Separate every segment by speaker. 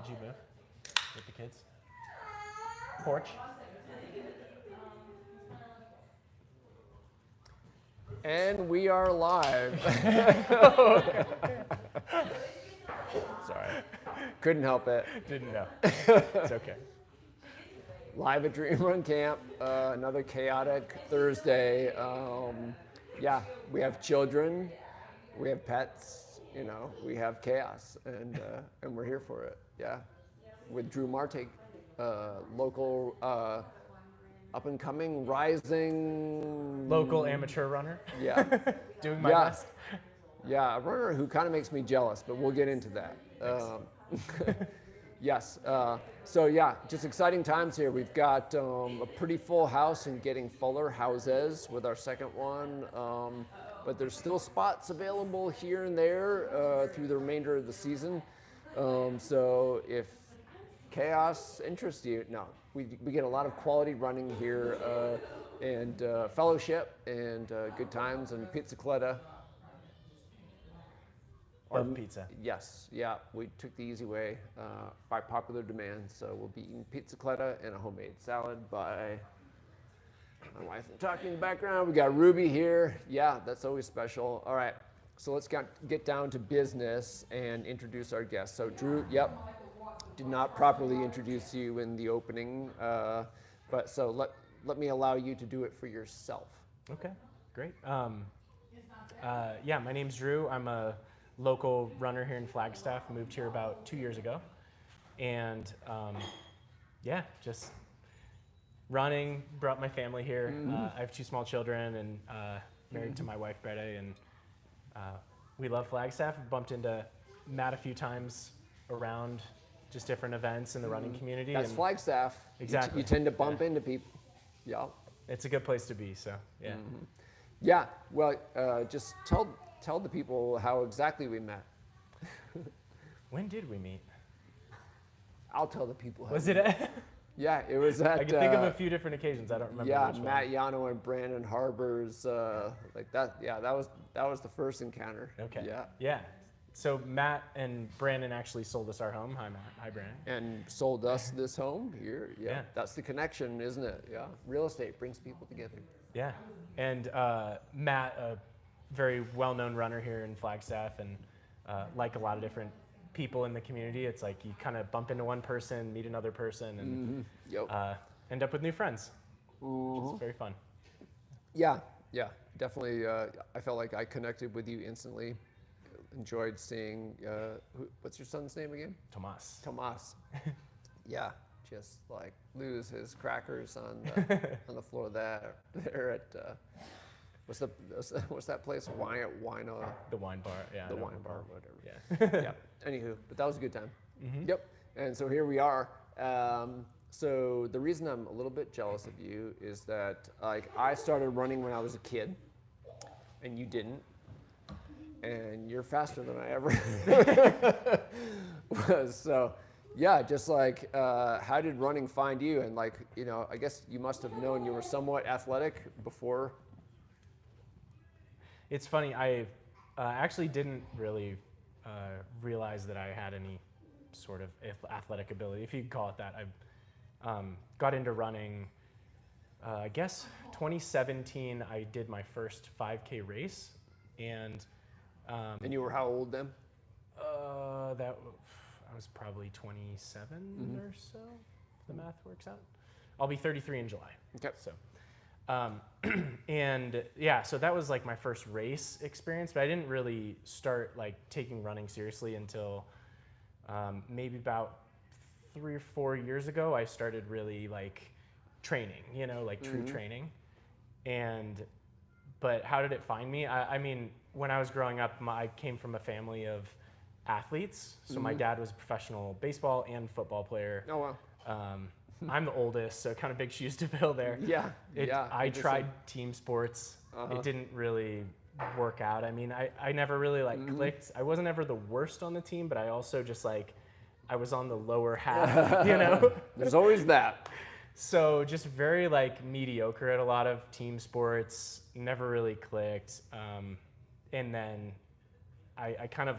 Speaker 1: Could you move with the kids? Porch.
Speaker 2: And we are live. Sorry. Couldn't help it.
Speaker 1: Didn't know. It's okay.
Speaker 2: Live at Dream Run Camp, another chaotic Thursday. Yeah, we have children, we have pets, you know, we have chaos, and we're here for it. Yeah, with Drew Martig, local, up and coming, rising,
Speaker 1: Local amateur runner.
Speaker 2: Yeah,
Speaker 1: Doing my best.
Speaker 2: Yeah, a runner who kind of makes me jealous, but we'll get into that. Yes. So yeah, just exciting times here. We've got a pretty full house and getting fuller houses with our second one. But there's still spots available here and there through the remainder of the season. So if chaos interests you, no, we get a lot of quality running here and fellowship and good times and pizza-coletta.
Speaker 1: Love pizza.
Speaker 2: Yes, yeah, we took the easy way by popular demand. So we'll be eating pizza-coletta and a homemade salad by my wife. I'm talking in the background. We got Ruby here. Yeah, that's always special. All right, so let's get down to business and introduce our guests. So Drew, yep, did not properly introduce you in the opening, but so let me allow you to do it for yourself.
Speaker 1: Okay, great. Yeah, my name's Drew. I'm a local runner here in Flagstaff. Moved here about 2 years ago, and yeah, just running. Brought my family here. I have 2 small children, and married to my wife Bretta, and we love Flagstaff. Bumped into Matt a few times around just different events in the running community.
Speaker 2: That's
Speaker 1: and
Speaker 2: Flagstaff.
Speaker 1: Exactly.
Speaker 2: You tend to bump into people. Yeah.
Speaker 1: It's a good place to be. So yeah.
Speaker 2: Yeah. Well, just tell the people how exactly we met.
Speaker 1: When did we meet?
Speaker 2: I'll tell the people.
Speaker 1: Was it at?
Speaker 2: Yeah, it was at.
Speaker 1: I can think of a few different occasions. I don't remember.
Speaker 2: Yeah,
Speaker 1: which
Speaker 2: Matt
Speaker 1: one.
Speaker 2: Yano and Brandon Harbor's like that. Yeah, that was the first encounter.
Speaker 1: Okay.
Speaker 2: Yeah.
Speaker 1: Yeah. So Matt and Brandon actually sold us our home. Hi, Matt. Hi, Brandon.
Speaker 2: And sold us this home here. Yeah.
Speaker 1: Yeah.
Speaker 2: That's the connection, isn't it? Yeah. Real estate brings people together.
Speaker 1: Yeah. And Matt, a very well-known runner here in Flagstaff, and like a lot of different people in the community, it's like you kind of bump into one person, meet another person, and end up with new friends. It's very fun.
Speaker 2: Yeah. Yeah. Definitely. I felt like I connected with you instantly. Enjoyed seeing, what's your son's name again?
Speaker 1: Tomas.
Speaker 2: Tomas. Yeah, just like lose his crackers on the floor there at what's that place? Wine.
Speaker 1: The wine bar. Yeah.
Speaker 2: The wine bar, whatever.
Speaker 1: Yeah.
Speaker 2: Yeah. Anywho, but that was a good time. Yep. And so here we are. So the reason I'm a little bit jealous of you is that like I started running when I was a kid, and you didn't. And you're faster than I ever was. So, yeah, just like, how did running find you? And like, you know, I guess you must have known you were somewhat athletic before.
Speaker 1: It's funny. I actually didn't really realize that I had any sort of athletic ability, if you could call it that. I got into running, I guess 2017, I did my first 5K race. And
Speaker 2: you were how old then?
Speaker 1: I was probably 27 or so, if the math works out. I'll be 33 in July.
Speaker 2: Okay.
Speaker 1: So, and yeah, so that was like my first race experience, but I didn't really start like taking running seriously until maybe about 3 or 4 years ago. I started really like training, you know, like true training. But how did it find me? I mean, when I was growing up, I came from a family of athletes. So my dad was a professional baseball and football player.
Speaker 2: Oh, wow.
Speaker 1: I'm the oldest, so kind of big shoes to fill there.
Speaker 2: Yeah,
Speaker 1: I tried team sports. It didn't really work out. I mean, I never really like clicked. I wasn't ever the worst on the team, but I also just like, I was on the lower half, you know?
Speaker 2: There's always that.
Speaker 1: So just very like mediocre at a lot of team sports, never really clicked. And then I kind of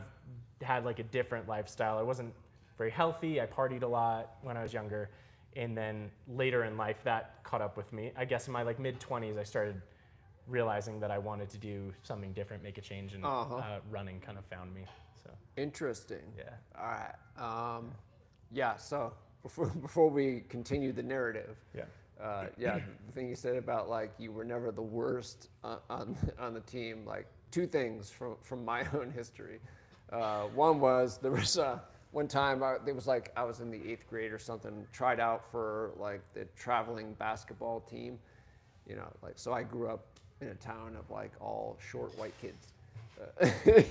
Speaker 1: had like a different lifestyle. I wasn't very healthy. I partied a lot when I was younger. And then later in life, that caught up with me. I guess in my like mid-20s, I started realizing that I wanted to do something different, make a change, and running kind of found me. So
Speaker 2: Interesting.
Speaker 1: yeah.
Speaker 2: All right. Yeah. So before we continue the narrative, the thing you said about like you were never the worst on the team. Like two things from my own history. One was there was one time it was like I was in the 8th grade or something, tried out for like the traveling basketball team, you know, like so I grew up in a town of like all short white kids,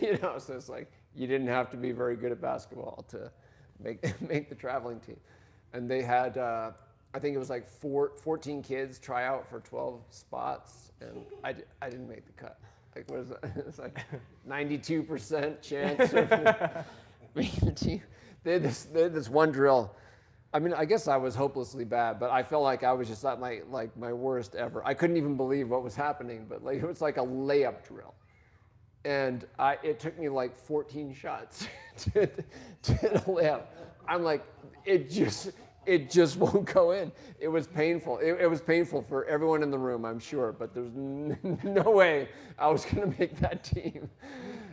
Speaker 2: you know, so it's like you didn't have to be very good at basketball to make the traveling team, and they had I think it was like 14 kids try out for 12 spots, and I didn't make the cut. Like what is that? It's like 92% chance of making the team. They had this one drill. I mean, I guess I was hopelessly bad, but I felt like I was just at my worst ever. I couldn't even believe what was happening, but like it was like a layup drill, and it took me like 14 shots to layup. I'm like, it just won't go in. It was painful. It was painful for everyone in the room, I'm sure, but there's no way I was going to make that team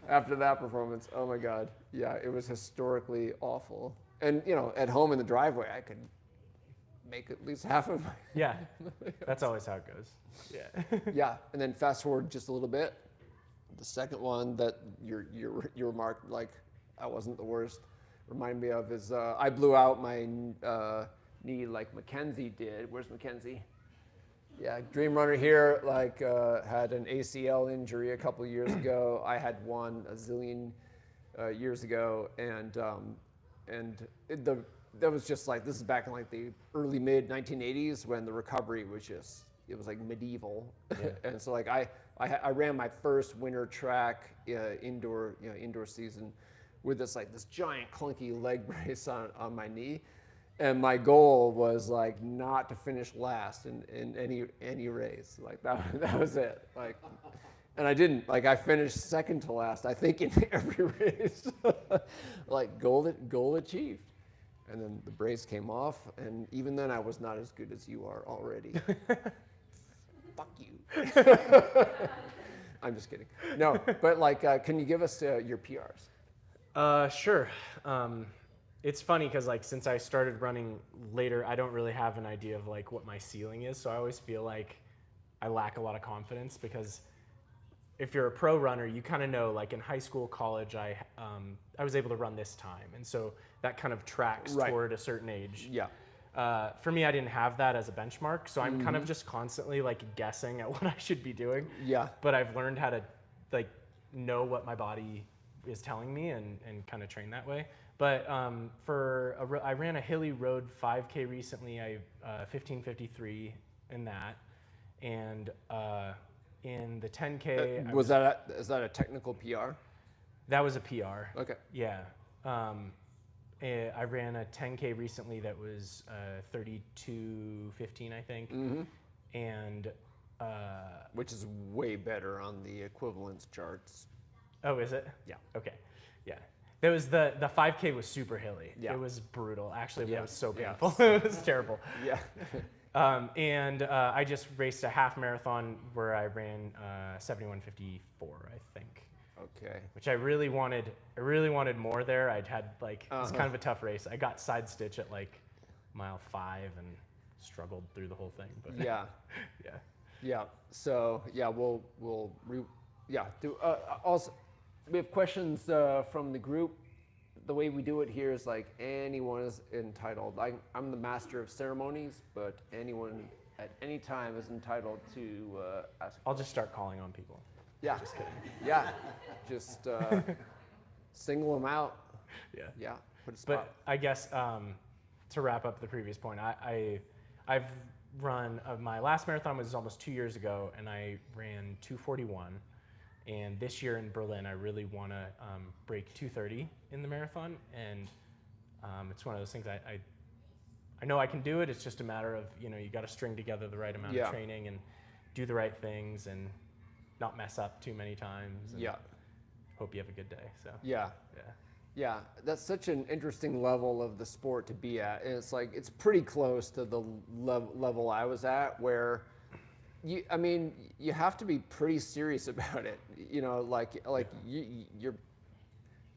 Speaker 2: after that performance. Oh my God. Yeah, it was historically awful. And, you know, at home in the driveway, I could make at least half of my...
Speaker 1: Yeah, that's always how it goes. Yeah.
Speaker 2: Yeah, and then fast forward just a little bit. The second one that you remarked, like, I wasn't the worst, remind me of is I blew out my knee like Mackenzie did. Where's Mackenzie? Yeah, dream runner here, like had an ACL injury a couple of years ago. I had one a zillion years ago, and that was just like, this is back in like the early mid 1980s when the recovery was just, it was like medieval. Yeah. And so like I ran my first winter track indoor season with this giant clunky leg brace on my knee, and my goal was like not to finish last in any race. Like that was it. Like, and I didn't. Like I finished second to last, I think, in every race. Like goal achieved. And then the brace came off, and even then I was not as good as you are already. Fuck you. I'm just kidding. No, but like, can you give us your PRs?
Speaker 1: Sure. It's funny because like since I started running later, I don't really have an idea of like what my ceiling is. So I always feel like I lack a lot of confidence, because if you're a pro runner, you kind of know, like in high school, college, I was able to run this time, and so that kind of tracks toward a certain age.
Speaker 2: Yeah.
Speaker 1: For me, I didn't have that as a benchmark, so I'm kind of just constantly like guessing at what I should be doing.
Speaker 2: Yeah.
Speaker 1: But I've learned how to like know what my body is telling me and kind of train that way. But I ran a hilly road 5K recently. I 15:53 in that, and in the 10K.
Speaker 2: Is that a technical PR?
Speaker 1: That was a PR.
Speaker 2: Okay.
Speaker 1: Yeah. I ran a 10K recently that was 32:15, I think, and
Speaker 2: which is way better on the equivalence charts.
Speaker 1: Oh, is it?
Speaker 2: Yeah.
Speaker 1: Okay. Yeah. There was the 5K was super hilly.
Speaker 2: Yeah.
Speaker 1: It was brutal. Actually,
Speaker 2: Yeah.
Speaker 1: it was so
Speaker 2: Yeah.
Speaker 1: painful. It was terrible.
Speaker 2: Yeah.
Speaker 1: And I just raced a half marathon where I ran 71:54, I think.
Speaker 2: Okay.
Speaker 1: Which I really wanted more there. I'd had like, it's kind of a tough race. I got side stitch at like mile 5 and struggled through the whole thing. But
Speaker 2: Yeah.
Speaker 1: yeah.
Speaker 2: Yeah. So yeah, also, we have questions from the group. The way we do it here is like anyone is entitled. I'm the master of ceremonies, but anyone at any time is entitled to ask.
Speaker 1: I'll just start calling on people.
Speaker 2: Yeah.
Speaker 1: Just kidding.
Speaker 2: Yeah. Just single them out.
Speaker 1: Yeah.
Speaker 2: Yeah. Put a spot.
Speaker 1: But I guess to wrap up the previous point, I've run my last marathon was almost 2 years ago, and I ran 2:41. And this year in Berlin, I really want to break 2:30 in the marathon, and it's one of those things I know I can do it. It's just a matter of, you got to string together the right amount of training and do the right things and not mess up too many times. And hope you have a good day. So
Speaker 2: Yeah.
Speaker 1: Yeah.
Speaker 2: Yeah, that's such an interesting level of the sport to be at. And it's like, it's pretty close to the level I was at where I mean, you have to be pretty serious about it. You know, you're,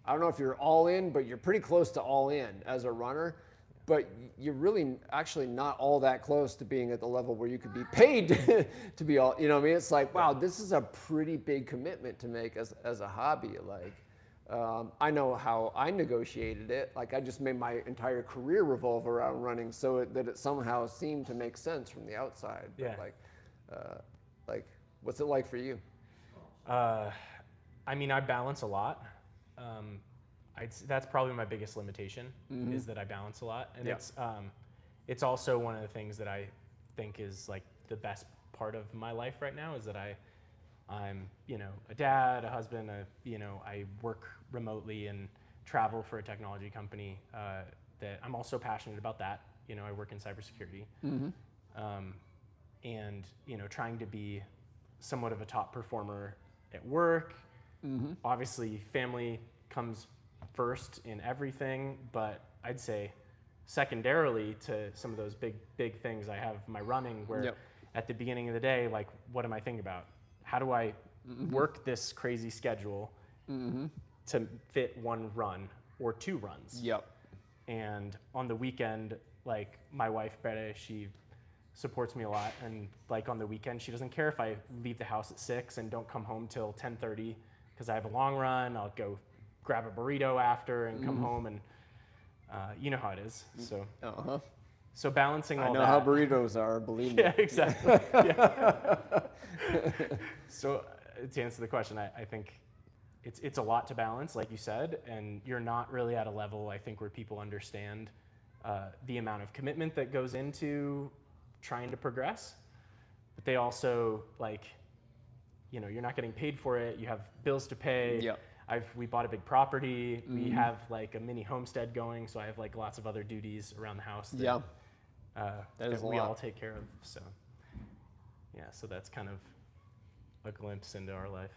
Speaker 2: I don't know if you're all in, but you're pretty close to all in as a runner. But you're really actually not all that close to being at the level where you could be paid to be all, you know what I mean? It's like, wow, this is a pretty big commitment to make as a hobby. Like, I know how I negotiated it. Like, I just made my entire career revolve around running so that it somehow seemed to make sense from the outside.
Speaker 1: Yeah.
Speaker 2: But like, what's it like for you?
Speaker 1: I mean, I balance a lot. That's probably my biggest limitation is that I balance a lot, and it's also one of the things that I think is like the best part of my life right now is that I'm a dad, a husband, I work remotely and travel for a technology company that I'm also passionate about that. I work in cybersecurity, and trying to be somewhat of a top performer at work. Obviously, family comes first in everything, but I'd say secondarily to some of those big things, I have my running where at the beginning of the day, like, what am I thinking about? How do I work this crazy schedule to fit one run or two runs? And on the weekend, like, my wife, Bette, she supports me a lot. And like on the weekend, she doesn't care if I leave the house at 6 and don't come home till 10:30 because I have a long run. I'll go grab a burrito after and come home, and you know how it is. So, so balancing all that.
Speaker 2: I know how burritos are, believe me.
Speaker 1: Yeah, exactly. Yeah. So to answer the question, I think it's a lot to balance, like you said, and you're not really at a level, I think, where people understand the amount of commitment that goes into trying to progress. But they also, like, you're not getting paid for it. You have bills to pay. We bought a big property. We have like a mini homestead going, so I have like lots of other duties around the house that, that we all take care of. So so that's kind of a glimpse into our life.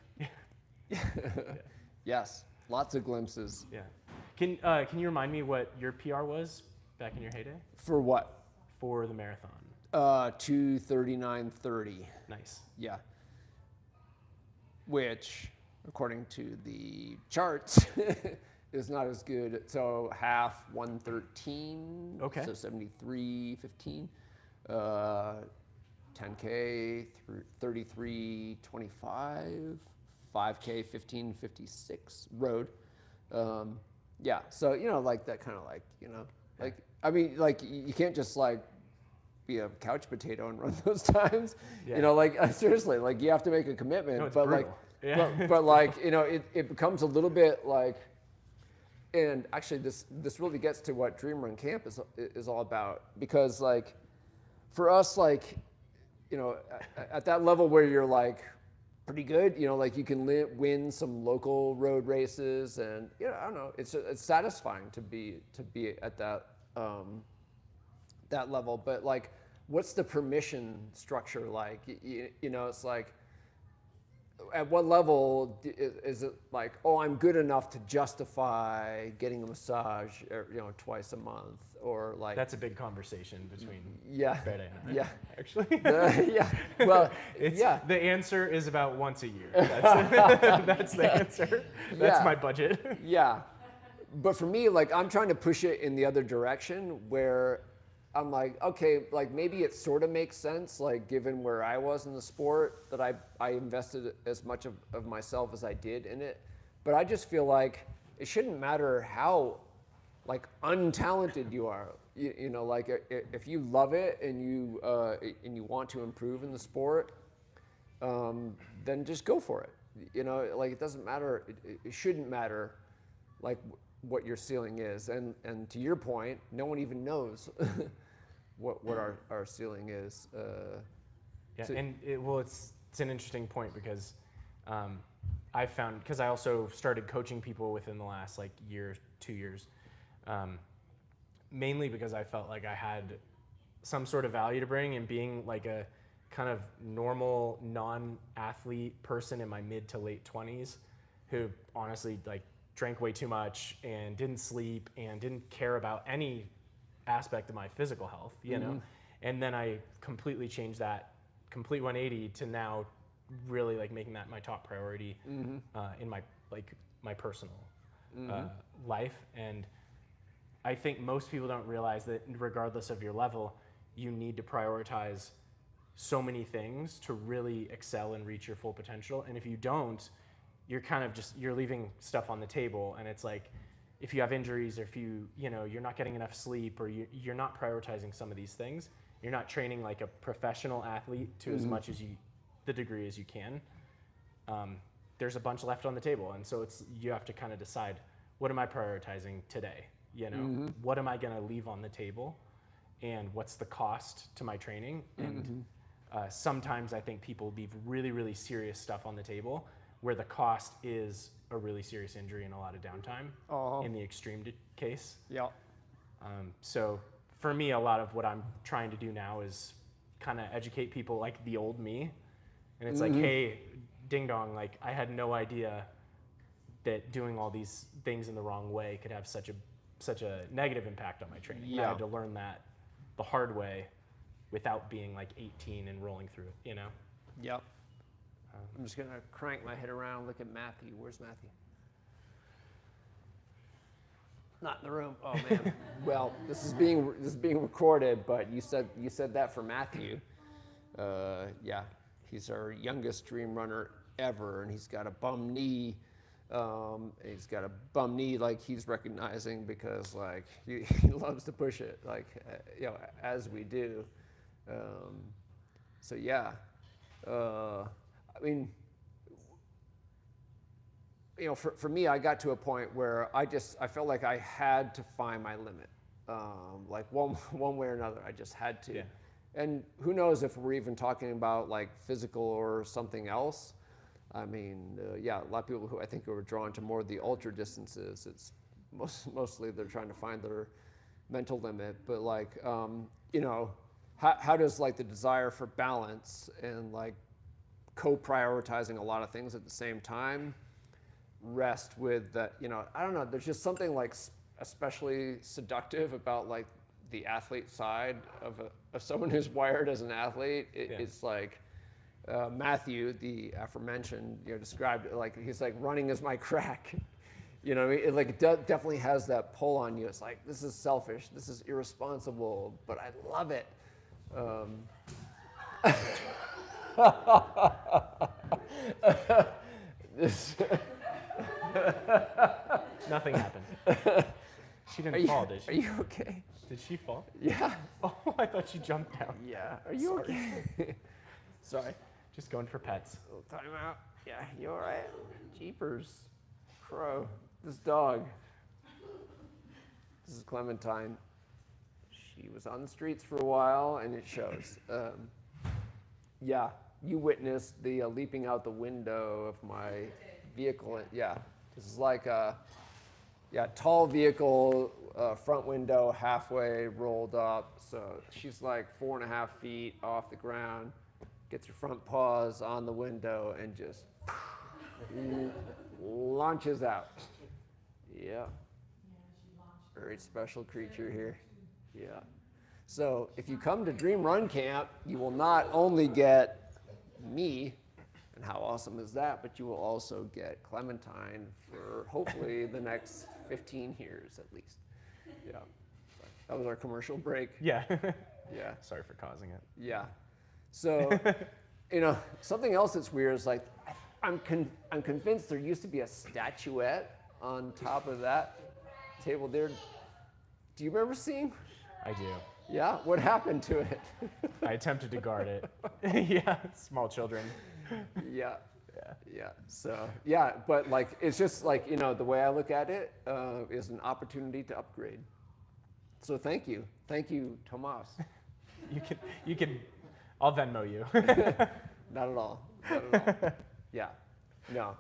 Speaker 2: Yes, lots of glimpses.
Speaker 1: Yeah. Can you remind me what your PR was back in your heyday?
Speaker 2: For what?
Speaker 1: For the marathon.
Speaker 2: 2:39:30.
Speaker 1: Nice.
Speaker 2: Yeah. Which, according to the charts, is not as good. So half 1:13.
Speaker 1: Okay.
Speaker 2: So 73:15. 10K 33:25. 5K 15:56 road. Yeah. So like that kind of like like, I mean, like, you can't just like be a couch potato and run those times. Like, seriously, like, you have to make a commitment.
Speaker 1: No, it's
Speaker 2: but
Speaker 1: brutal.
Speaker 2: but like, it becomes a little bit like, and actually this really gets to what Dream Run Camp is all about, because like for us, like, at that level where you're like pretty good, like you can win some local road races, and I don't know, it's satisfying to be at that that level. But like, what's the permission structure like? It's like, at what level is it like, oh, I'm good enough to justify getting a massage, twice a month, or like?
Speaker 1: That's a big conversation between Bette and I.
Speaker 2: Yeah,
Speaker 1: actually.
Speaker 2: Well,
Speaker 1: the answer is about once a year. That's the answer. That's my budget.
Speaker 2: Yeah, but for me, like, I'm trying to push it in the other direction where I'm like, okay, like, maybe it sort of makes sense, like, given where I was in the sport, that I invested as much of myself as I did in it. But I just feel like it shouldn't matter how, like, untalented you are. Like, if you love it and you want to improve in the sport, then just go for it. Like, it doesn't matter. It shouldn't matter, like, what your ceiling is. And to your point, no one even knows what our ceiling is.
Speaker 1: It's an interesting point, because I found, because I also started coaching people within the last like year, 2 years, mainly because I felt like I had some sort of value to bring, and being like a kind of normal non-athlete person in my mid to late 20s who honestly like drank way too much and didn't sleep and didn't care about any aspect of my physical health, you know? And then I completely changed that, complete 180 to now really like making that my top priority in my personal life. And I think most people don't realize that regardless of your level, you need to prioritize so many things to really excel and reach your full potential. And if you don't, you're kind of just, you're leaving stuff on the table. And it's like, if you have injuries or if you're not getting enough sleep or you're not prioritizing some of these things, you're not training like a professional athlete to as much as the degree as you can, there's a bunch left on the table. And so you have to kind of decide, what am I prioritizing today? You know, what am I going to leave on the table? And what's the cost to my training? And sometimes I think people leave really, really serious stuff on the table where the cost is a really serious injury and a lot of downtime in the extreme case.
Speaker 2: Yeah.
Speaker 1: So for me, a lot of what I'm trying to do now is kind of educate people like the old me. And it's like, hey, ding dong, like I had no idea that doing all these things in the wrong way could have such a negative impact on my training.
Speaker 2: Yeah.
Speaker 1: I had to learn that the hard way without being like 18 and rolling through it, you know?
Speaker 2: Yep. I'm just gonna crank my head around, look at Matthew. Where's Matthew? Not in the room. Oh man. Well, this is being recorded, but you said that for Matthew. Yeah, he's our youngest dream runner ever, and he's got a bum knee. He's got a bum knee like he's recognizing because like he loves to push it, like as we do. So yeah, I mean, for me, I got to a point where I felt like I had to find my limit, like one way or another. I just had to.
Speaker 1: Yeah.
Speaker 2: And who knows if we're even talking about like physical or something else. I mean, yeah, a lot of people who I think are drawn to more of the ultra distances, it's mostly they're trying to find their mental limit. But like, how does like the desire for balance and like co-prioritizing a lot of things at the same time rest with that? I don't know. There's just something like especially seductive about like the athlete side of someone who's wired as an athlete. It's like. Matthew, the aforementioned, described it like he's like running is my crack. It like definitely has that pull on you. It's like, this is selfish, this is irresponsible, but I love it.
Speaker 1: Nothing happened. She didn't fall, did she?
Speaker 2: Are you okay?
Speaker 1: Did she fall?
Speaker 2: Yeah.
Speaker 1: Oh, I thought she jumped down.
Speaker 2: Yeah. Are you okay? Sorry.
Speaker 1: Just going for pets.
Speaker 2: A little time out. Yeah, you all right? Jeepers. Crow. This dog. This is Clementine. She was on the streets for a while, and it shows. Yeah, you witnessed the leaping out the window of my vehicle. Yeah, this is like a tall vehicle, front window halfway rolled up. So she's like 4.5 feet off the ground. Gets her front paws on the window and just launches out. Yeah. Very special creature here. Yeah. So if you come to Dream Run Camp, you will not only get me, and how awesome is that, but you will also get Clementine for hopefully the next 15 years at least. Yeah. That was our commercial break.
Speaker 1: Yeah.
Speaker 2: Yeah.
Speaker 1: Sorry for causing it.
Speaker 2: Yeah. So, something else that's weird is like, I'm convinced there used to be a statuette on top of that table there. Do you remember seeing?
Speaker 1: I do.
Speaker 2: Yeah? What happened to it?
Speaker 1: I attempted to guard it. Yeah, small children.
Speaker 2: Yeah. Yeah. So, yeah, but like, it's just like, the way I look at it is an opportunity to upgrade. So thank you. Thank you, Tomas.
Speaker 1: You can, I'll Venmo you.
Speaker 2: Not at all. Not at all. Yeah. No.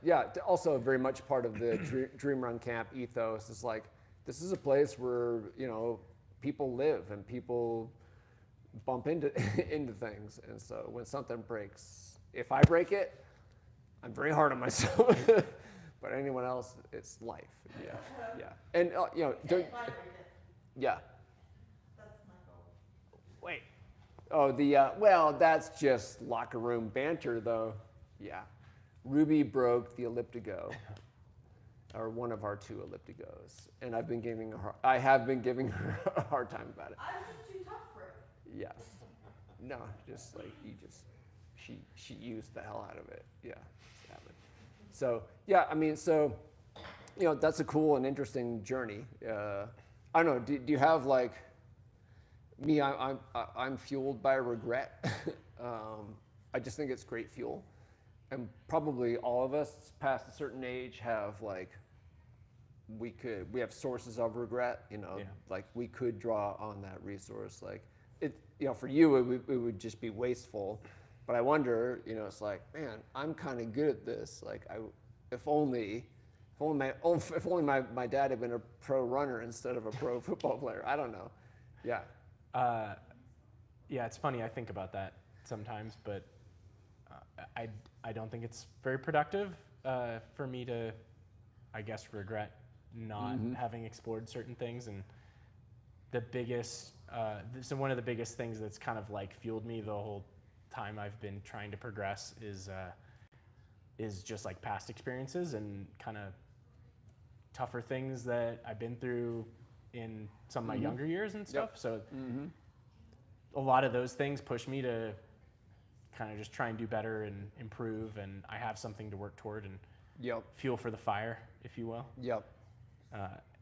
Speaker 2: Yeah. Also, very much part of the Dream Run Camp ethos is like, this is a place where people live and people bump into things, and so when something breaks, if I break it, I'm very hard on myself. But anyone else, it's life. Yeah, yeah. And you know, yeah.
Speaker 3: That's my goal.
Speaker 2: Wait. Oh, well, that's just locker room banter, though. Yeah. Ruby broke the elliptigo, or one of our 2 elliptigos, and I have been giving her a hard time about it.
Speaker 3: I was just too tough for it.
Speaker 2: Yes. No, just like she used the hell out of it. Yeah. Sadly. So yeah, I mean, so you know, that's a cool and interesting journey. I don't know. Do you have like me? I'm fueled by regret. I just think it's great fuel, and probably all of us past a certain age have like we have sources of regret. You know, like we could draw on that resource. Like it, you know, for you it would just be wasteful. But I wonder, you know, it's like, man, I'm kind of good at this. Like if only my dad had been a pro runner instead of a pro football player. I don't know. Yeah.
Speaker 1: Yeah, it's funny. I think about that sometimes, but I don't think it's very productive for me to, I guess, regret not having explored certain things. And the biggest, so one of the biggest things that's kind of like fueled me the whole time I've been trying to progress is just like past experiences and kind of tougher things that I've been through in some of my younger years and stuff. So a lot of those things push me to kind of just try and do better and improve, and I have something to work toward and fuel for the fire, if you will.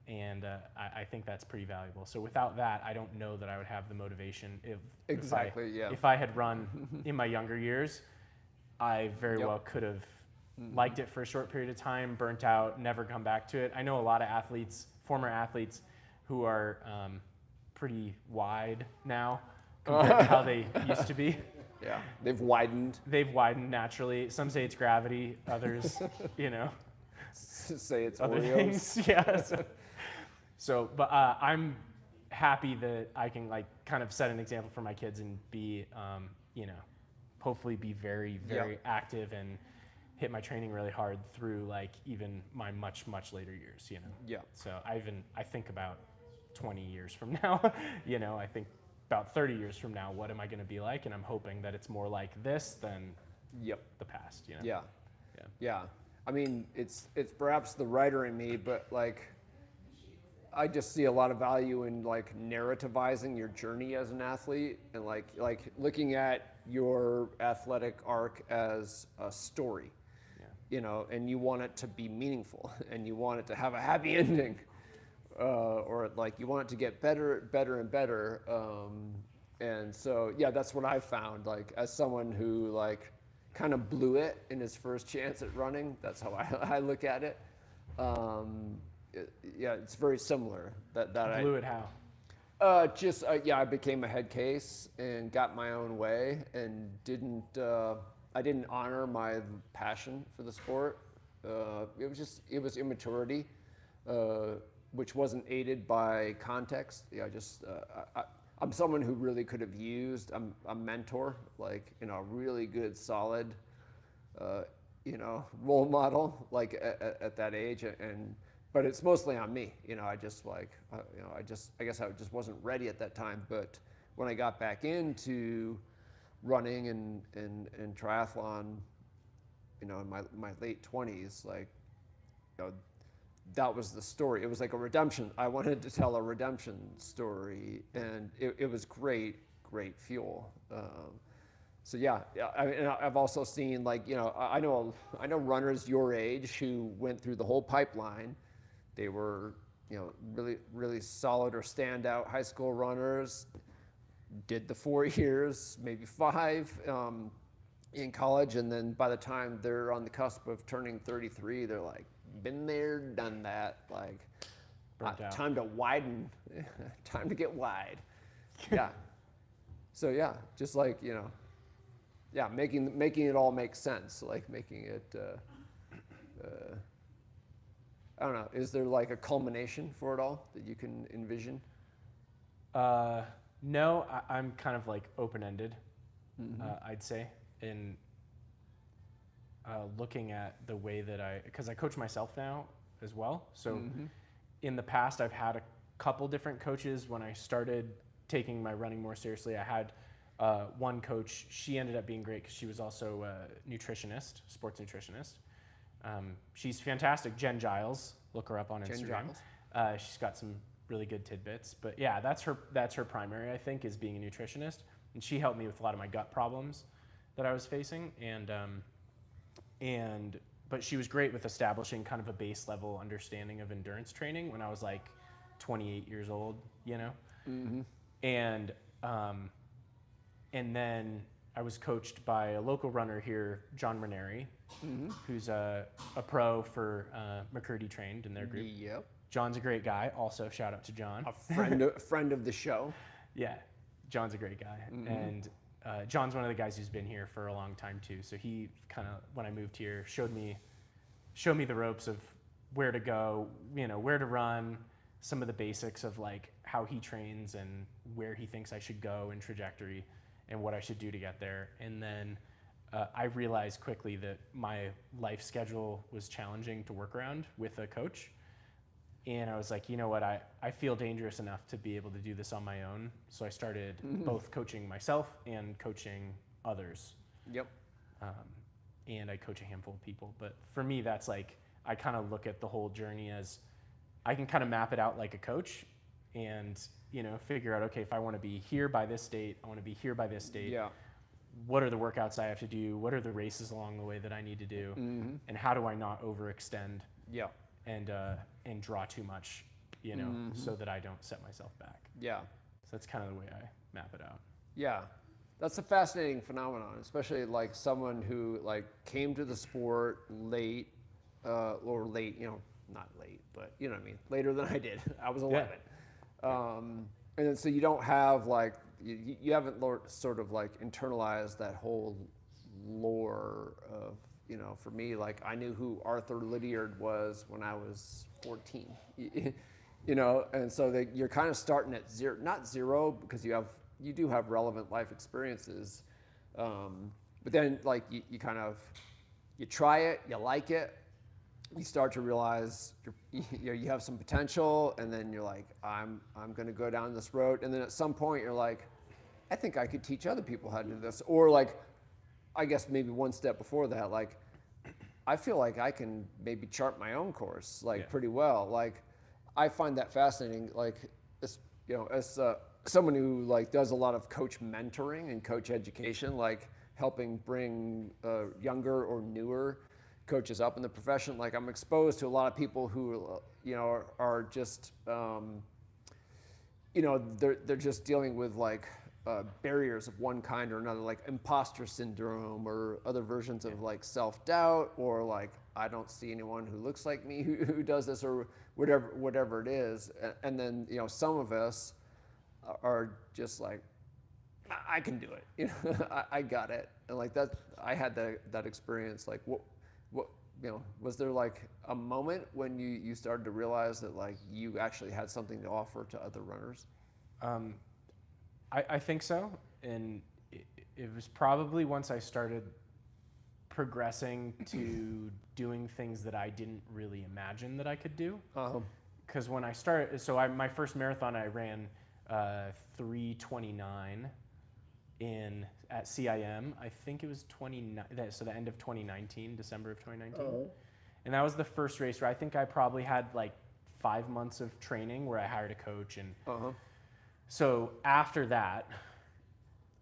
Speaker 1: And I think that's pretty valuable. So without that, I don't know that I would have the motivation. If I had run in my younger years, I very well could have liked it for a short period of time, burnt out, never come back to it. I know a lot of athletes, former athletes, who are pretty wide now compared to how they used to be.
Speaker 2: Yeah, they've widened.
Speaker 1: They've widened naturally. Some say it's gravity, others, you know.
Speaker 2: Say it's
Speaker 1: other
Speaker 2: Oreos.
Speaker 1: things. Yeah. So, but I'm happy that I can like kind of set an example for my kids and be, you know, hopefully be very, very active and hit my training really hard through like even my much, much later years, you know.
Speaker 2: Yeah.
Speaker 1: So I think about 20 years from now, you know, I think about 30 years from now, what am I going to be like? And I'm hoping that it's more like this than the past, you know.
Speaker 2: Yeah. I mean, it's perhaps the writer in me, but like, I just see a lot of value in like narrativizing your journey as an athlete and like looking at your athletic arc as a story, you know, and you want it to be meaningful and you want it to have a happy ending, or like you want it to get better and better. And so, yeah, that's what I found, like as someone who like kind of blew it in his first chance at running. That's how I look at it. It's very similar. That I
Speaker 1: blew it how?
Speaker 2: I became a head case and got my own way and I didn't honor my passion for the sport. It was immaturity, which wasn't aided by context. I'm someone who really could have used a mentor, like, you know, a really good, solid, you know, role model, like at that age. But it's mostly on me. You know, I guess I just wasn't ready at that time. But when I got back into running and triathlon, you know, in my late 20s, like, you know, that was the story. It was like a redemption. I wanted to tell a redemption story, and it was great fuel. So yeah, I've also seen, like, you know, I know runners your age who went through the whole pipeline. They were, you know, really, really solid or standout high school runners, did the 4 years, maybe 5 in college, and then by the time they're on the cusp of turning 33, they're like, been there, done that, like, time to widen, time to get wide. Yeah. So yeah, just like, you know, yeah, making it all make sense, like making it, I don't know, is there like a culmination for it all that you can envision?
Speaker 1: No, I'm kind of like open-ended, I'd say. And looking at the way that because I coach myself now as well. So in the past, I've had a couple different coaches. When I started taking my running more seriously, I had one coach. She ended up being great because she was also a nutritionist, sports nutritionist. She's fantastic. Jen Giles, look her up on Instagram. She's got some really good tidbits. But yeah, that's her primary, I think, is being a nutritionist. And she helped me with a lot of my gut problems that I was facing. But she was great with establishing kind of a base level understanding of endurance training when I was like 28 years old, you know? And then I was coached by a local runner here, John Ranieri, who's a pro for McCurdy trained in their group.
Speaker 2: Yep.
Speaker 1: John's a great guy. Also, shout out to John.
Speaker 2: A friend of the show.
Speaker 1: Yeah, John's a great guy. And John's one of the guys who's been here for a long time too. So he kind of, when I moved here, showed me the ropes of where to go, you know, where to run, some of the basics of like how he trains and where he thinks I should go in trajectory and what I should do to get there. And then I realized quickly that my life schedule was challenging to work around with a coach. And I was like, you know what, I feel dangerous enough to be able to do this on my own. So I started both coaching myself and coaching others.
Speaker 2: Yep.
Speaker 1: And I coach a handful of people. But for me, that's like, I kind of look at the whole journey as I can kind of map it out like a coach and, you know, figure out, okay, if I want to be here by this date, I want to be here by this date.
Speaker 2: Yeah.
Speaker 1: What are the workouts I have to do? What are the races along the way that I need to do? And how do I not overextend?
Speaker 2: Yeah.
Speaker 1: And draw too much, you know, so that I don't set myself back.
Speaker 2: Yeah.
Speaker 1: So that's kind of the way I map it out.
Speaker 2: Yeah. That's a fascinating phenomenon, especially like someone who like came to the sport late, or late, you know, not late, but you know what I mean, later than I did. I was 11. And then so you don't have like, you haven't sort of like internalized that whole lore of, you know, for me, like I knew who Arthur Lydiard was when I was 14, you know, and so that you're kind of starting at zero, not zero, because you do have relevant life experiences, but then like you kind of, you try it, you like it, you start to realize you have some potential, and then you're like, I'm going to go down this road, and then at some point you're like, I think I could teach other people how to do this, or like, I guess maybe one step before that, like, I feel like I can maybe chart my own course, like pretty well. Like, I find that fascinating. Like, as, you know, as someone who like does a lot of coach mentoring and coach education, like helping bring younger or newer coaches up in the profession. Like, I'm exposed to a lot of people who, you know, are just, you know, they're just dealing with like barriers of one kind or another, like imposter syndrome or other versions of like self-doubt, or like, I don't see anyone who looks like me who does this, or whatever it is. And then, you know, some of us are just like, I can do it, you know, I got it. And like that, I had that experience. Like what, you know, was there like a moment when you started to realize that like you actually had something to offer to other runners?
Speaker 1: I think so, and it was probably once I started progressing to doing things that I didn't really imagine that I could do. Because when I started, so my first marathon I ran 3:29 at CIM. I think it was so the end of 2019, December of 2019, and that was the first race where I think I probably had like 5 months of training where I hired a coach and. So after that,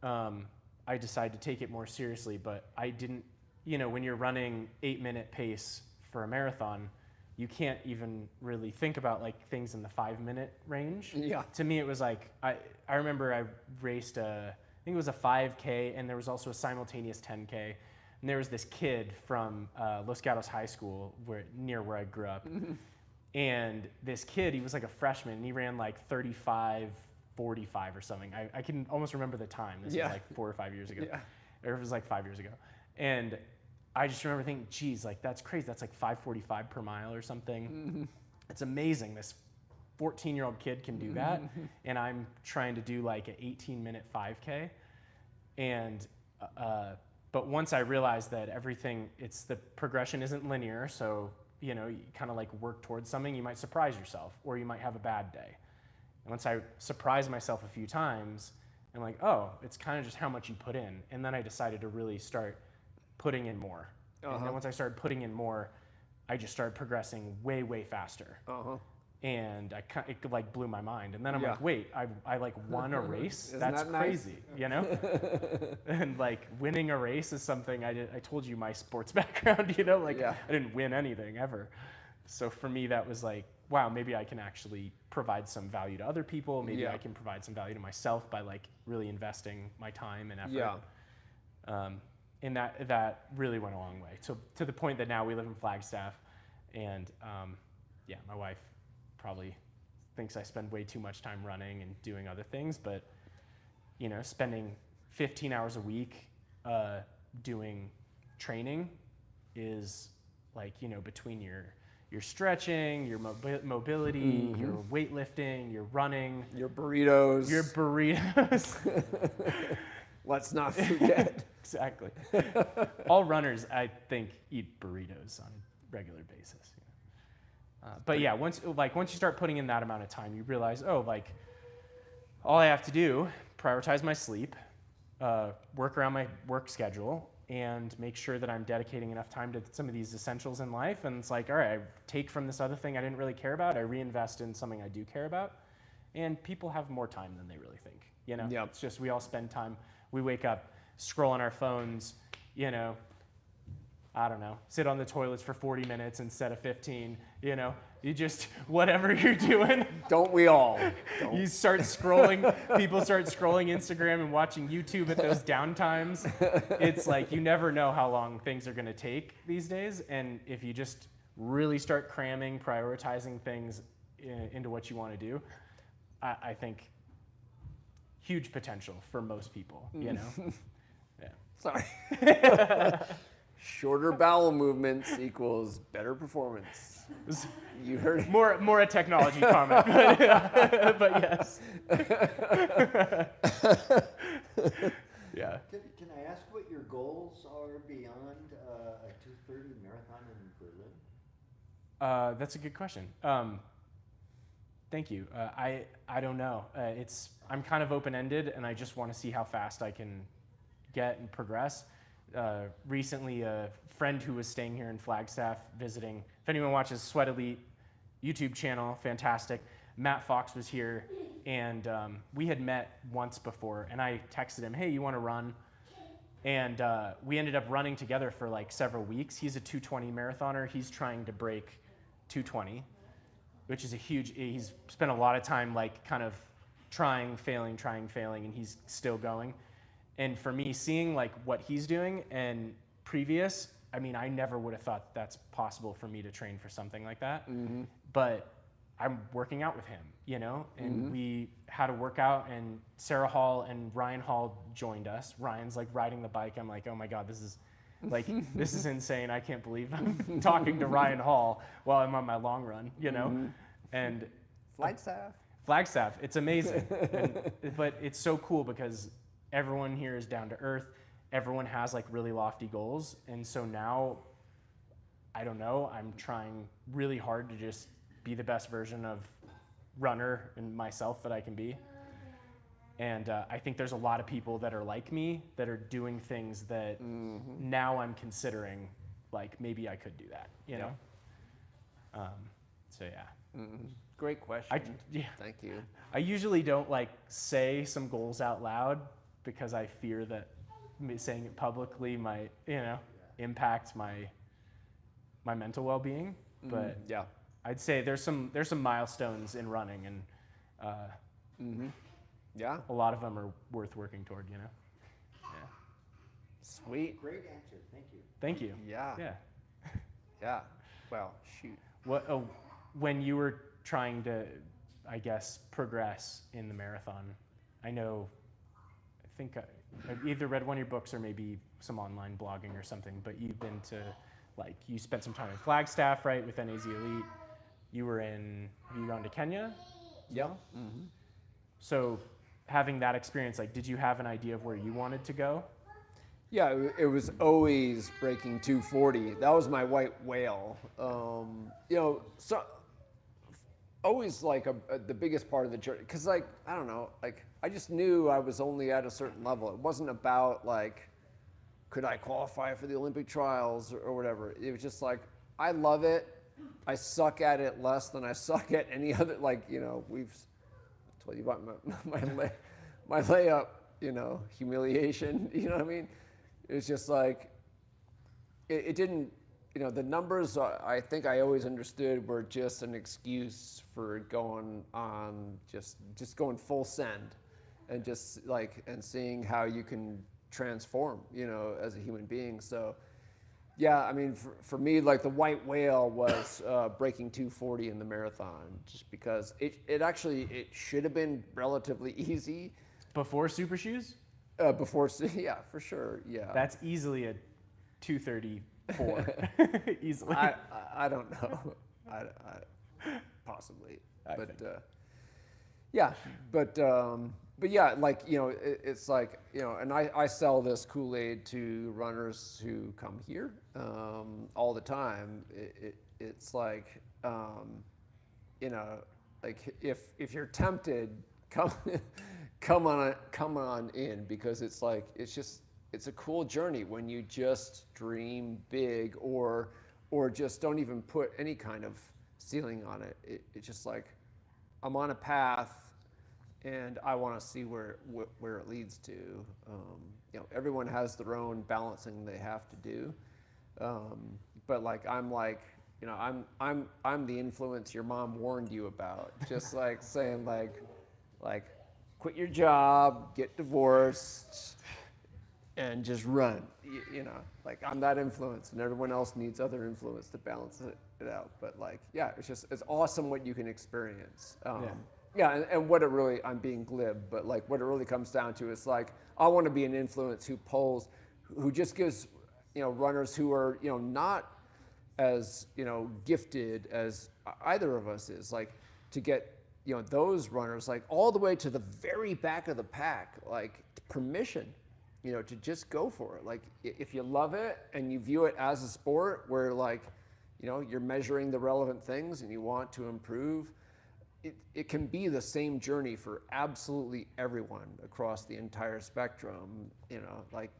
Speaker 1: I decided to take it more seriously, but I didn't, you know, when you're running 8-minute pace for a marathon, you can't even really think about like things in the 5-minute range.
Speaker 2: Yeah.
Speaker 1: To me, it was like, I remember I raced I think it was a 5K, and there was also a simultaneous 10K. And there was this kid from Los Gatos High School near where I grew up. And this kid, he was like a freshman, and he ran like 35:45 or something. I can almost remember the time. This was like 4 or 5 years ago. Or it was like 5 years ago. And I just remember thinking, geez, like that's crazy. That's like 5:45 per mile or something. It's amazing. This 14-year-old kid can do that. And I'm trying to do like an 18-minute 5K. And But once I realized that the progression isn't linear, so you kind of like work towards something, you might surprise yourself, or you might have a bad day. And once I surprised myself a few times, I'm like, oh, it's kind of just how much you put in. And then I decided to really start putting in more. And then once I started putting in more, I just started progressing way, way faster. And it like blew my mind. And then I'm like, wait, I like won a race? That's
Speaker 2: that nice?
Speaker 1: crazy, And like winning a race is something I told you my sports background, I didn't win anything ever. So for me, that was like, wow, maybe I can actually provide some value to other people. Maybe I can provide some value to myself by like really investing my time and effort. And that really went a long way. To the point that now we live in Flagstaff, and my wife probably thinks I spend way too much time running and doing other things, but spending 15 hours a week doing training is like, between your stretching, your mobility, your weightlifting, your running,
Speaker 2: Your burritos. Let's not forget.
Speaker 1: Exactly. All runners, I think, eat burritos on a regular basis. But yeah, once you start putting in that amount of time, you realize, all I have to do, prioritize my sleep, work around my work schedule, and make sure that I'm dedicating enough time to some of these essentials in life. And it's like, all right, I take from this other thing I didn't really care about, I reinvest in something I do care about. And people have more time than they really think. It's just we all spend time. We wake up, scroll on our phones, I don't know, sit on the toilets for 40 minutes instead of 15, you just, whatever you're doing.
Speaker 2: Don't we all?
Speaker 1: You start scrolling, people start scrolling Instagram and watching YouTube at those downtimes. It's like, you never know how long things are gonna take these days. And if you just really start cramming, prioritizing things into what you wanna do, I think huge potential for most people, Yeah.
Speaker 2: Sorry. Shorter bowel movements equals better performance. You heard it.
Speaker 1: More a technology comment, but yes. Yeah.
Speaker 4: Can I ask what your goals are beyond a 2:30 marathon in Berlin?
Speaker 1: That's a good question. Thank you. I don't know. I'm kind of open-ended, and I just want to see how fast I can get and progress. Recently, a friend who was staying here in Flagstaff visiting, if anyone watches Sweat Elite YouTube channel, fantastic. Matt Fox was here, and we had met once before, and I texted him, hey, you want to run? And we ended up running together for like several weeks. He's a 220 marathoner. He's trying to break 220, which is he's spent a lot of time like kind of trying, failing, and he's still going. And for me, seeing like what he's doing and previous, I mean, I never would have thought that's possible for me to train for something like that. But I'm working out with him, and we had a workout, and Sarah Hall and Ryan Hall joined us. Ryan's like riding the bike. I'm like, oh my God, this is insane. I can't believe I'm talking to Ryan Hall while I'm on my long run, And Flagstaff, it's amazing. But it's so cool because everyone here is down to earth. Everyone has like really lofty goals. And so now, I don't know, I'm trying really hard to just be the best version of runner and myself that I can be. And I think there's a lot of people that are like me that are doing things that now I'm considering, like maybe I could do that, So yeah.
Speaker 2: Great question. Thank you.
Speaker 1: I usually don't like say some goals out loud because I fear that saying it publicly might, impact my mental well-being. But I'd say there's some milestones in running, and a lot of them are worth working toward. Yeah.
Speaker 2: Sweet.
Speaker 4: Great answer. Thank you.
Speaker 1: Thank you.
Speaker 2: Yeah. Well, shoot.
Speaker 1: When you were trying to, I guess, progress in the marathon, I think I've either read one of your books or maybe some online blogging or something, but you've been to, like, you spent some time in Flagstaff, right, with NAZ Elite. Have you gone to Kenya?
Speaker 2: Yeah.
Speaker 1: So having that experience, like, did you have an idea of where you wanted to go?
Speaker 2: Yeah, it was always breaking 240. That was my white whale. So always like the biggest part of the journey, because like I don't know, like I just knew I was only at a certain level. It wasn't about like could I qualify for the Olympic trials or whatever. It was just like I love it. I suck at it less than I suck at any other. Like we've told you about my layup. Humiliation. You know what I mean? It's just like it didn't. The numbers I think I always understood were just an excuse for going on just going full send, and just and seeing how you can transform as a human being. So yeah, I mean for me like the white whale was breaking 240 in the marathon, just because it should have been relatively easy.
Speaker 1: Before super shoes?
Speaker 2: Yeah, for sure. Yeah.
Speaker 1: That's easily a 234. Easily.
Speaker 2: I don't know. I possibly.
Speaker 1: I
Speaker 2: But
Speaker 1: think.
Speaker 2: yeah, but yeah, it's like and I sell this Kool-Aid to runners who come here all the time. It's like like if you're tempted, come on in, because it's like it's a cool journey when you just dream big or just don't even put any kind of ceiling on it. It's just like I'm on a path and I want to see where it leads to. Everyone has their own balancing they have to do, but I'm the influence your mom warned you about. Just like saying like quit your job, get divorced, and just run. Like I'm that influence, and everyone else needs other influence to balance it out. But it's awesome what you can experience. And what it really, I'm being glib, but like what it really comes down to is like I want to be an influence who just gives runners who are not as gifted as either of us is, like to get those runners like all the way to the very back of the pack, like permission to just go for it. Like if you love it and you view it as a sport where you're measuring the relevant things and you want to improve, it can be the same journey for absolutely everyone across the entire spectrum. Like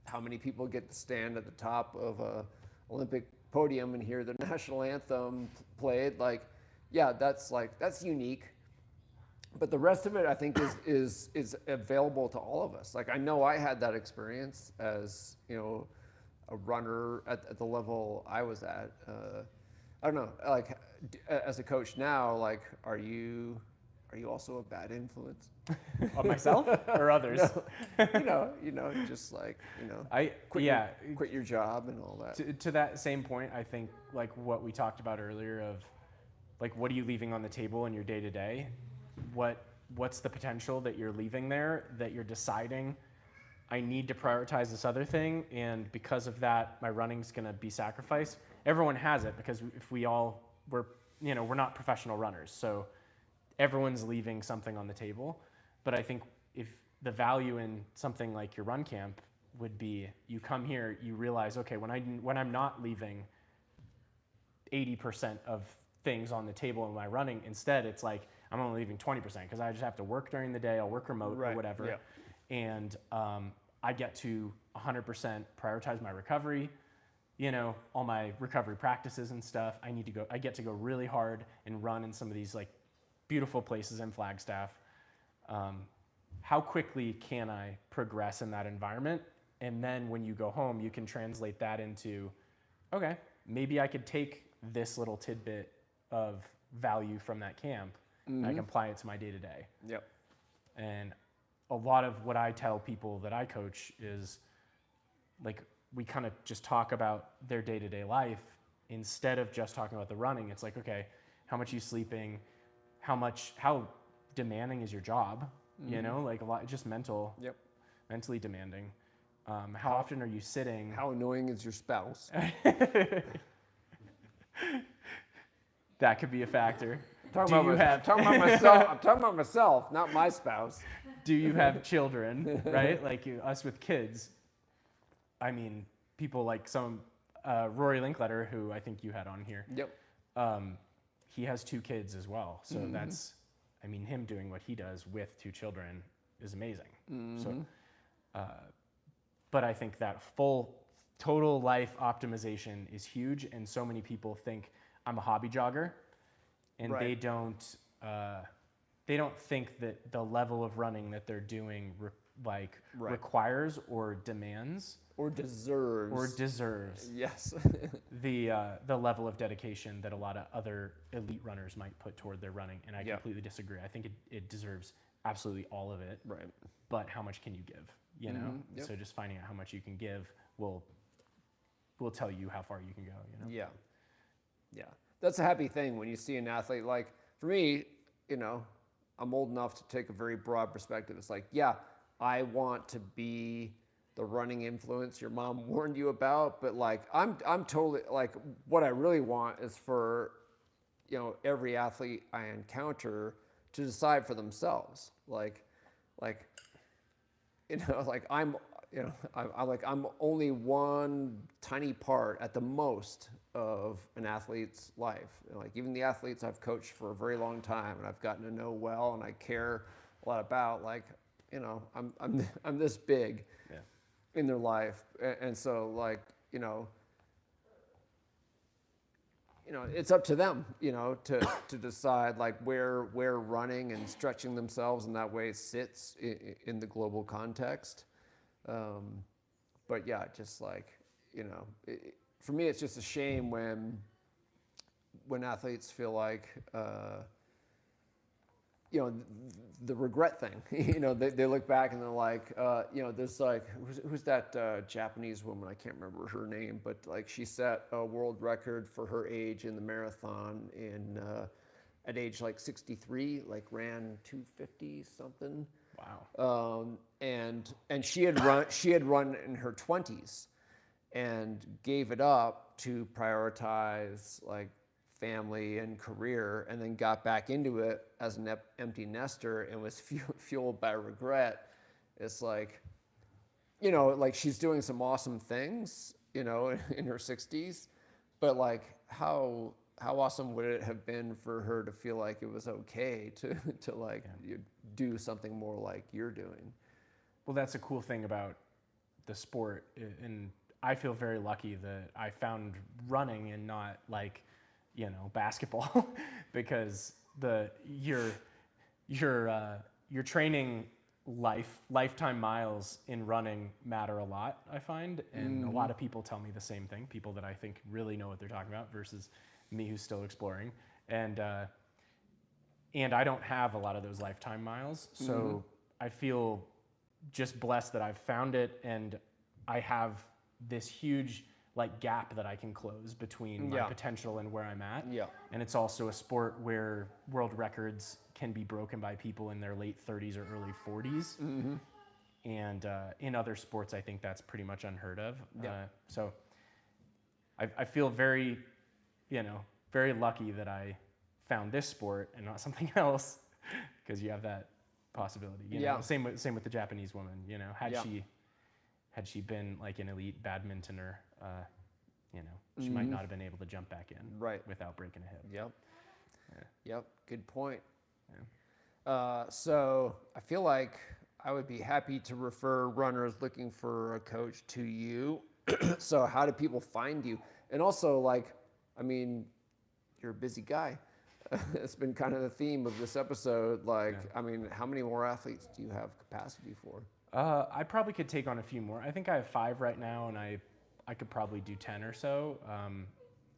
Speaker 2: how many people get to stand at the top of a Olympic podium and hear the national anthem played? That's unique. But the rest of it, I think, is available to all of us. Like I know I had that experience as a runner at the level I was at. I don't know. Like as a coach now, like are you also a bad influence
Speaker 1: On myself or others?
Speaker 2: Just quit your job and all that.
Speaker 1: To that same point, I think like what we talked about earlier of like what are you leaving on the table in your day to day? What's the potential that you're leaving there, that you're deciding I need to prioritize this other thing, and because of that my running's going to be sacrificed. Everyone has it, because if we're not professional runners, so everyone's leaving something on the table. But I think if the value in something like your run camp would be, you come here, you realize, okay, when I'm not leaving 80% of things on the table in my running, instead it's like I'm only leaving 20% because I just have to work during the day, I'll work remote or whatever. Yeah. And I get to 100% prioritize my recovery, all my recovery practices and stuff. I get to go really hard and run in some of these like beautiful places in Flagstaff. How quickly can I progress in that environment? And then when you go home, you can translate that into, okay, maybe I could take this little tidbit of value from that camp. Mm-hmm. I can apply it to my day to day.
Speaker 2: Yep.
Speaker 1: And a lot of what I tell people that I coach is like, we kind of just talk about their day to day life instead of just talking about the running. It's like, okay, how much are you sleeping? How demanding is your job? Mm-hmm. Like a lot, just mentally demanding. How often are you sitting?
Speaker 2: How annoying is your spouse?
Speaker 1: That could be a factor.
Speaker 2: I'm talking about myself, not my spouse.
Speaker 1: Do you have children, right? Like us with kids. I mean, people like Rory Linkletter, who I think you had on here.
Speaker 2: Yep.
Speaker 1: He has 2 kids as well. So that's, I mean, him doing what he does with 2 children is amazing. So, but I think that full total life optimization is huge. And so many people think I'm a hobby jogger, and
Speaker 2: Right.
Speaker 1: they don't think that the level of running that they're doing
Speaker 2: Right.
Speaker 1: requires or demands
Speaker 2: Or deserves. Yes.
Speaker 1: the level of dedication that a lot of other elite runners might put toward their running, and I
Speaker 2: Yeah.
Speaker 1: completely disagree. I think it deserves absolutely all of it.
Speaker 2: Right.
Speaker 1: But how much can you give? You know,
Speaker 2: Yep.
Speaker 1: so just finding out how much you can give will tell you how far you can go. You know.
Speaker 2: Yeah. Yeah. That's a happy thing when you see an athlete. Like for me, you know, I'm old enough to take a very broad perspective. It's like, yeah, I want to be the running influence your mom warned you about, but like I'm totally like what I really want is for, you know, every athlete I encounter to decide for themselves. Like you know, like I'm only one tiny part at the most of an athlete's life. You know, like even the athletes I've coached for a very long time and I've gotten to know well and I care a lot about, like, you know, I'm this big in their life, and so like, you know, it's up to them, you know, to decide like where running and stretching themselves in that way sits in the global context. But yeah, just like, you know, for me, it's just a shame when athletes feel like, you know, the regret thing. You know, they look back and they're like, you know, there's like, who's that Japanese woman? I can't remember her name, but like she set a world record for her age in the marathon at age like 63, like ran 250 something.
Speaker 1: Wow.
Speaker 2: And she had run in her 20s and gave it up to prioritize like family and career, and then got back into it as an empty nester and was fueled by regret. It's like, you know, like she's doing some awesome things, you know, in her 60s, but like how awesome would it have been for her to feel like it was okay to like do something more like you're doing?
Speaker 1: Well, that's a cool thing about the sport, and I feel very lucky that I found running and not like, you know, basketball, because your training lifetime miles in running matter a lot, I find, and a lot of people tell me the same thing. People that I think really know what they're talking about versus me who's still exploring, and I don't have a lot of those lifetime miles, so I feel just blessed that I've found it, and I have this huge like gap that I can close between my potential and where I'm at.
Speaker 2: Yeah.
Speaker 1: And it's also a sport where world records can be broken by people in their late 30s or early 40s. And in other sports, I think that's pretty much unheard of. So I feel very, you know, very lucky that I found this sport and not something else, because you have that possibility. You know? Same with the Japanese woman. You know, had she been like an elite badmintoner, you know, she might not have been able to jump back in without breaking a hip.
Speaker 2: Yep. Good point. So I feel like I would be happy to refer runners looking for a coach to you. So how do people find you? And also, like, I mean, you're a busy guy. It's been kind of the theme of this episode. Like, I mean, how many more athletes do you have capacity for?
Speaker 1: I probably could take on a few more. I think I have 5 right now, and I could probably do 10 or so.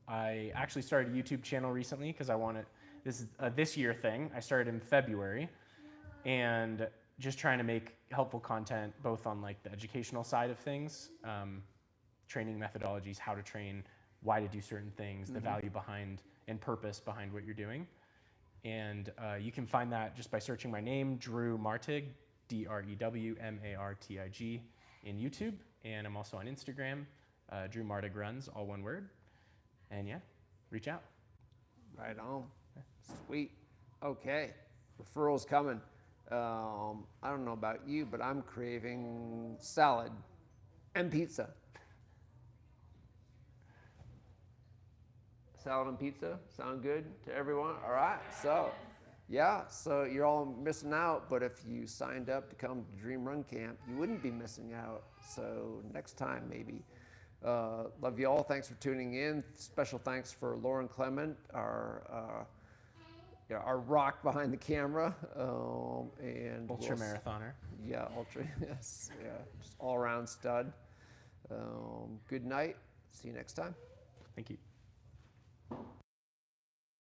Speaker 1: I actually started a YouTube channel recently because I wanted, this is a this year thing. I started in February, and just trying to make helpful content both on like the educational side of things, training methodologies, how to train, why to do certain things, the value behind and purpose behind what you're doing. And you can find that just by searching my name, Drew Martig, DrewMartig, in YouTube. And I'm also on Instagram, Drew Martig Runs, all one word. And yeah, reach out.
Speaker 2: Right on. Sweet. Okay. Referrals coming. I don't know about you, but I'm craving salad and pizza. salad and pizza. Sound good to everyone? All right. So, yeah. So you're all missing out, but if you signed up to come to Dream Run Camp, you wouldn't be missing out. So next time, maybe. Love you all. Thanks for tuning in. Special thanks for Lauren Clement, our rock behind the camera, and
Speaker 1: Ultra marathoner.
Speaker 2: Yeah, ultra. Yes. Yeah. Just all around stud. Good night. See you next time.
Speaker 1: Thank you.